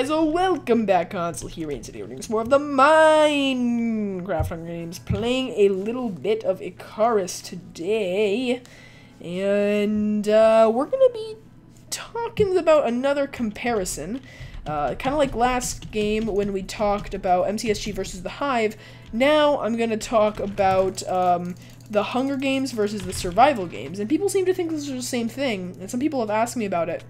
guys, welcome back, Console here, and today we're doing some more of the Minecraft Hunger Games, playing a little bit of Icarus today, and we're going to be talking about another comparison, kind of like last game when we talked about MCSG versus the Hive. Now I'm going to talk about the Hunger Games versus the survival games, and people seem to think this is the same thing, and some people have asked me about it.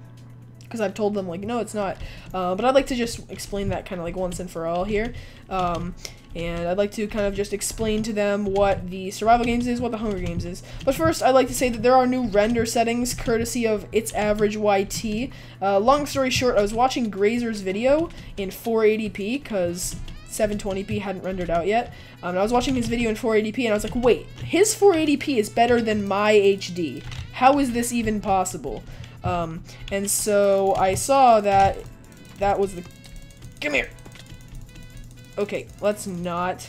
Because I've told them, like, no, it's not. But I'd like to just explain that kind of, like, once and for all here. And I'd like to kind of just explain to them what the survival games is, what the Hunger Games is. But first, I'd like to say that there are new render settings, courtesy of It's Average YT. Long story short, I was watching Grazer's video in 480p, because 720p hadn't rendered out yet. I was watching his video in 480p, and I was like, wait, his 480p is better than my HD. How is this even possible? And so I saw that was the... Come here! Okay, let's not.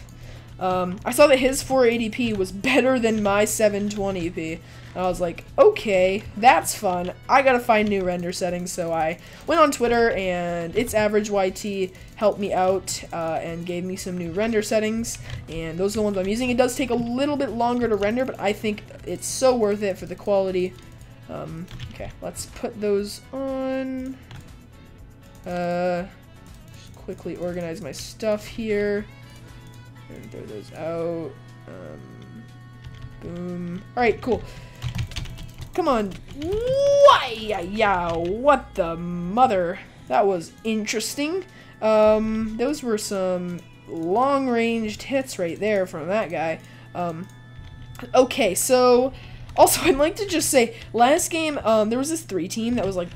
I saw that his 480p was better than my 720p. And I was like, okay, that's fun. I gotta find new render settings, so I went on Twitter, and It's Average YT helped me out, and gave me some new render settings, and those are the ones I'm using. It does take a little bit longer to render, but I think it's so worth it for the quality. Okay, let's put those on. Just quickly organize my stuff here. And throw those out. Boom. Alright, cool. Come on. Yeah, what the mother? That was interesting. Those were some long-ranged hits right there from that guy. Okay, so... Also, I'd like to just say, last game, there was this 3 team that was, like,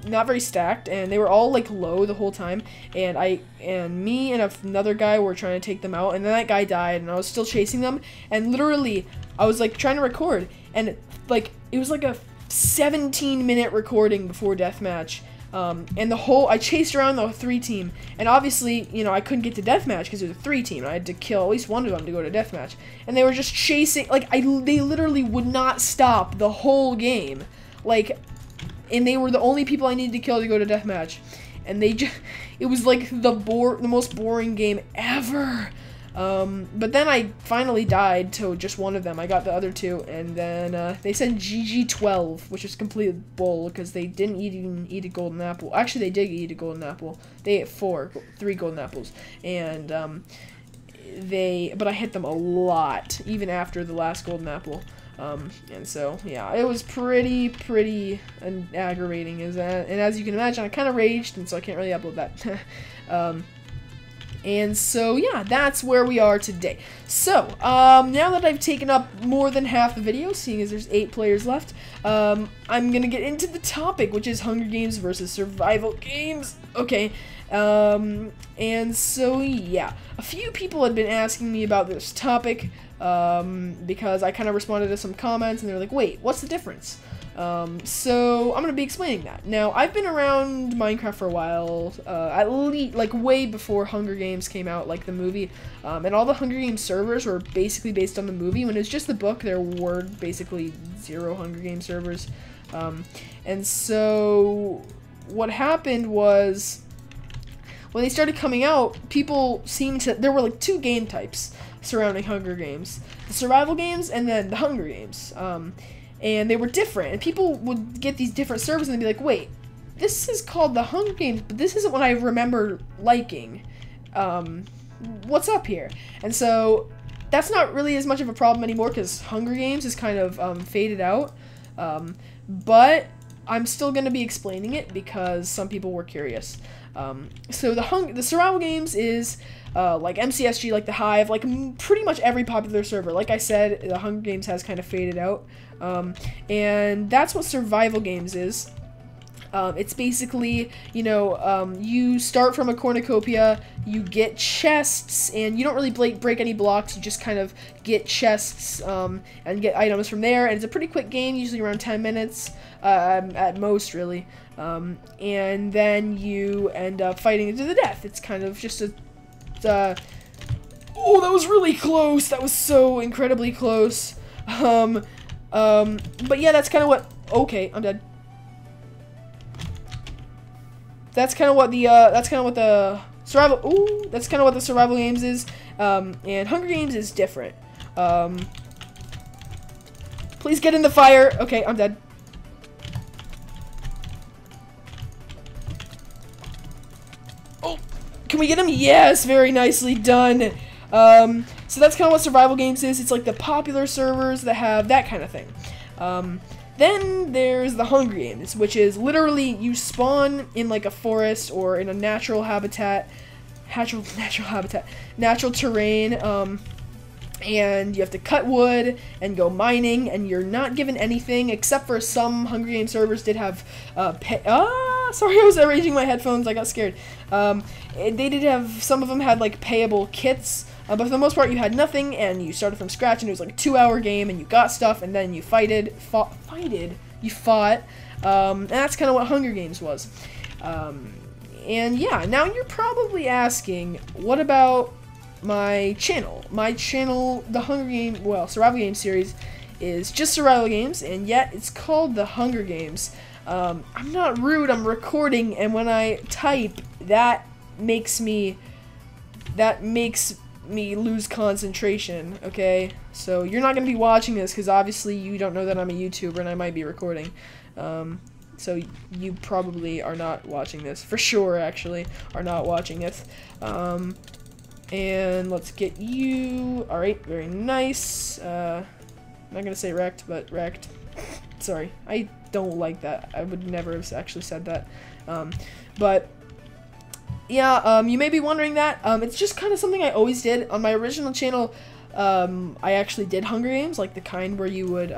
not very stacked, and they were all, like, low the whole time, and me and another guy were trying to take them out, and then that guy died, and I was still chasing them, and literally, I was, like, trying to record, and, like, it was, like, a 17-minute recording before deathmatch. And I chased around the 3 team, and obviously, you know, I couldn't get to deathmatch because it was a 3 team, and I had to kill at least one of them to go to deathmatch, and they were just chasing, like, they literally would not stop the whole game, like, and they were the only people I needed to kill to go to deathmatch, and it was, like, the most boring game ever. But then I finally died to just one of them. I got the other 2, and then they said GG12, which is complete bull because they didn't even eat a golden apple. Actually, they did eat a golden apple. They ate 3 golden apples, and but I hit them a lot even after the last golden apple. And so yeah, it was pretty aggravating. And as you can imagine, I kind of raged, and so I can't really upload that. And so, yeah, that's where we are today. So, now that I've taken up more than half the video, seeing as there's 8 players left, I'm gonna get into the topic, which is Hunger Games versus survival games. Okay, and so, yeah, a few people had been asking me about this topic, because I kind of responded to some comments, and they're like, wait, what's the difference? So I'm going to be explaining that. Now, I've been around Minecraft for a while, at least, like, way before Hunger Games came out, like the movie, and all the Hunger Games servers were basically based on the movie. When it was just the book, there were basically 0 Hunger Games servers, and so what happened was, when they started coming out, people seemed to, there were like 2 game types surrounding Hunger Games, the survival games and then the Hunger Games, and they were different, and people would get these different servers and they'd be like, wait, this is called the Hunger Games, but this isn't what I remember liking. What's up here? And so that's not really as much of a problem anymore because Hunger Games is kind of faded out, but I'm still going to be explaining it because some people were curious. So the survival games is like MCSG, like the Hive, like pretty much every popular server. Like I said, the Hunger Games has kind of faded out, and that's what survival games is. It's basically, you know, you start from a cornucopia, you get chests, and you don't really break any blocks, you just kind of get chests, and get items from there, and it's a pretty quick game, usually around 10 minutes, at most, really, and then you end up fighting to the death. It's kind of just a, oh, that was really close, that was so incredibly close, but yeah, that's kind of what, okay, I'm dead. that's kind of what the survival. Ooh, that's kind of what the survival games is. And Hunger Games is different. Please get in the fire. Okay, I'm dead. Oh, can we get him? Yes, very nicely done. So that's kind of what survival games is. It's like the popular servers that have that kind of thing. Then there's the Hunger Games, which is literally you spawn in like a forest or in a natural habitat, natural terrain, and you have to cut wood and go mining, and you're not given anything except for some Hunger Games servers did have sorry, I was arranging my headphones. I got scared. They did have, some of them had like payable kits. But for the most part, you had nothing, and you started from scratch, and it was like a 2-hour game, and you got stuff, and then you fought. And that's kind of what Hunger Games was. And yeah, now you're probably asking, what about my channel? My channel, the Hunger Game, well, Survival Games series, is just survival games, and yet it's called the Hunger Games. I'm not rude, I'm recording, and when I type, that makes me lose concentration, okay? So you're not going to be watching this because obviously you don't know that I'm a YouTuber and I might be recording. So you probably are not watching this. For sure, actually, are not watching it. And let's get you. Alright, very nice. I'm not going to say wrecked, but wrecked. Sorry, I don't like that. I would never have actually said that. But yeah, you may be wondering that. It's just kind of something I always did. On my original channel, I actually did Hunger Games, like the kind where you would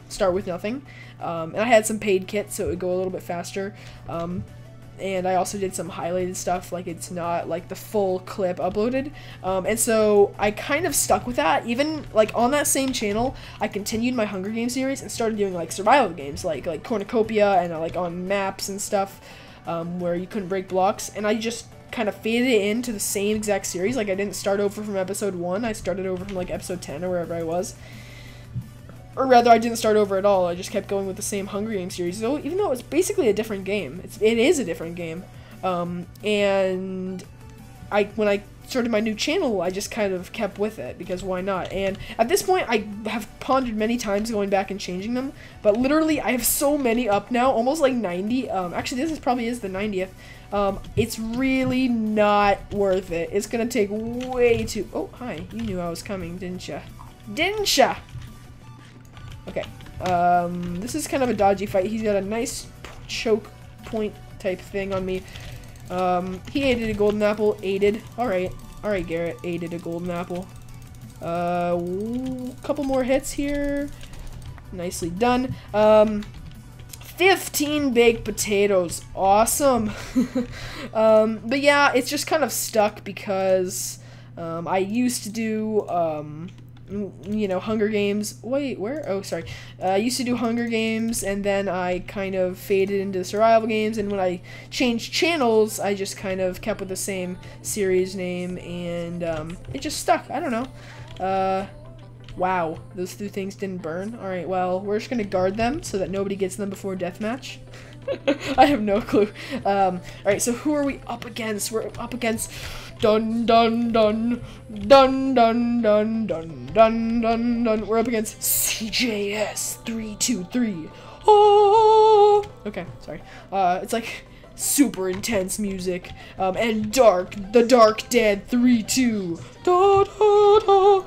start with nothing. And I had some paid kits, so it would go a little bit faster. And I also did some highlighted stuff, like it's not like the full clip uploaded. And so I kind of stuck with that. Even like on that same channel, I continued my Hunger Games series and started doing like survival games, like Cornucopia and like on maps and stuff. Where you couldn't break blocks, and I just kind of faded it into the same exact series. Like I didn't start over from episode 1, I started over from like episode 10 or wherever I was. Or rather, I didn't start over at all, I just kept going with the same Hunger Games series, so even though it's basically a different game. It is a different game. And when I started my new channel, I just kind of kept with it, because why not? And at this point, I have pondered many times going back and changing them, but literally, I have so many up now, almost like 90. Actually, this probably is the 90th. It's really not worth it. It's gonna take way too... Oh, hi. You knew I was coming, didn't ya? Didn't ya? Okay. This is kind of a dodgy fight. He's got a nice choke point type thing on me. He aided a golden apple. Aided. Alright, Garrett. Aided a golden apple. Couple more hits here. Nicely done. 15 baked potatoes. Awesome. But yeah, it's just kind of stuck because, I used to do, you know, Hunger Games. Wait, where? Oh, sorry. I used to do Hunger Games, and then I kind of faded into survival games, and when I changed channels, I just kind of kept with the same series name, and it just stuck. I don't know. Wow, those two things didn't burn. Alright, well, we're just gonna guard them so that nobody gets them before deathmatch. I have no clue. Alright, so who are we up against? We're up against... Dun dun dun dun dun dun dun dun dun dun. We're up against CJS 323. Oh, okay, sorry. It's like super intense music. And dark, the Dark Dead 3-2. Da da da.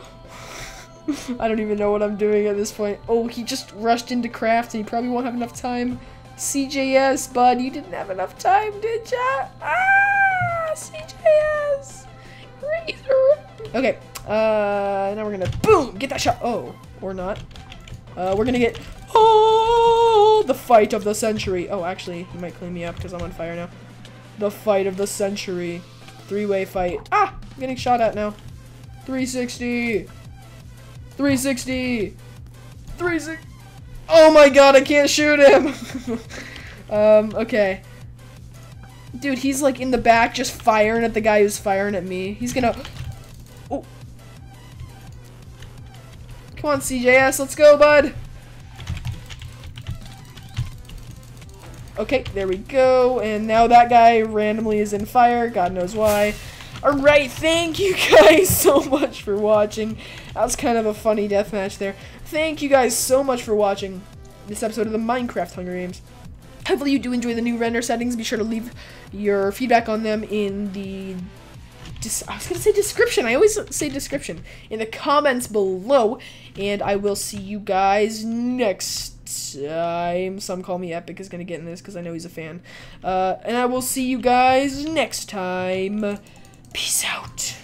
I don't even know what I'm doing at this point. Oh, he just rushed into craft, and he probably won't have enough time. CJS, bud, you didn't have enough time, did ya? Ah, CJS. Razor. Okay, now we're gonna boom, get that shot. Oh, or not. We're gonna get the fight of the century. Oh, actually, he might clean me up because I'm on fire now. The fight of the century. 3-way fight. Ah, I'm getting shot at now. 360. 360. 360. Oh my god, I can't shoot him. Okay. Dude, he's like in the back just firing at the guy who's firing at me. He's gonna... Oh. Come on, CJS, let's go, bud. Okay, there we go. And now that guy randomly is in fire. God knows why. Alright, thank you guys so much for watching. That was kind of a funny deathmatch there. Thank you guys so much for watching this episode of the Minecraft Hunger Games. Hopefully you do enjoy the new render settings. Be sure to leave your feedback on them in the... I was going to say description. I always say description. In the comments below. And I will see you guys next time. Some call me Epic is going to get in this because I know he's a fan. And I will see you guys next time. Peace out.